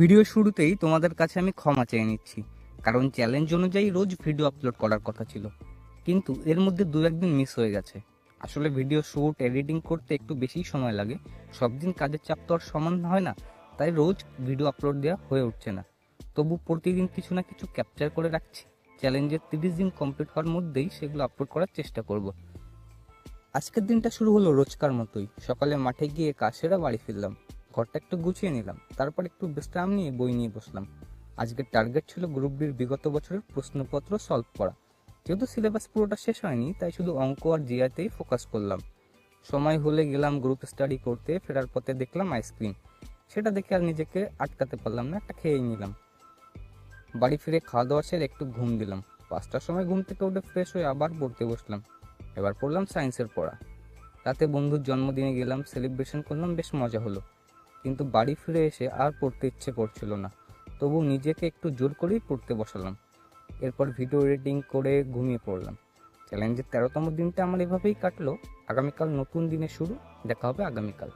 Video শুরুতেই তোমাদের কাছে আমি ক্ষমা চেয়ে নিচ্ছি, কারণ চ্যালেঞ্জ অনুযায়ী রোজ ভিডিও আপলোড করার কথা ছিল, কিন্তু এর মধ্যে দু একদিন মিস হয়ে গেছে। আসলে ভিডিও শ্যুট এডিটিং করতে একটু বেশি সময় লাগে, সব দিন কাজের চাপ তো আর সমান হয় না, তাই রোজ ভিডিও আপলোড দেওয়া হয়ে উঠছে না। তবু প্রতিদিন কিছু না কিছু ক্যাপচার করে রাখছি। চ্যালেঞ্জের 30 দিন কমপ্লিট হওয়ার মধ্যেই সেগুলো আপলোড করার চেষ্টা করব। আজকের দিনটা শুরু হলো রোজকার মতোই। সকালে মাঠে গিয়ে কাজ সেরে বাড়ি ফিরলাম, ঘরটা একটু গুছিয়ে নিলাম, তারপর একটু বিশ্রাম নিয়ে বই নিয়ে বসলাম। আজকের টার্গেট ছিল গ্রুপ ডির বিগত বছরের প্রশ্নপত্র সলভ করা। যেহেতু সিলেবাস পুরোটা শেষ হয়নি, তাই শুধু অঙ্ক আর জিআইতেই ফোকাস করলাম। সময় হলে গেলাম গ্রুপ স্টাডি করতে, ফেরার পথে দেখলাম আইসক্রিম। সেটা দেখে আর নিজেকে আটকাতে পারলাম না, একটা খেয়েই নিলাম। বাড়ি ফিরে খাওয়া দাওয়া সেরে একটু ঘুম দিলাম। 5টার সময় ঘুম থেকে উঠে ফ্রেশ হয়ে আবার পড়তে বসলাম। এবার পড়লাম সায়েন্সের পড়া। রাতে বন্ধুর জন্মদিনে গেলাম, সেলিব্রেশন করলাম, বেশ মজা হলো। কিন্তু বাড়ি ফিরে এসে আর পড়তে ইচ্ছে করছিল না, তবু নিজেকে একটু জোর করেই পড়তে বসালাম। এরপর ভিডিও এডিটিং করে ঘুমিয়ে পড়লাম। চ্যালেঞ্জের 13তম দিনটা আমার এভাবেই কাটলো। আগামীকাল নতুন দিনের শুরু। দেখা হবে আগামীকাল।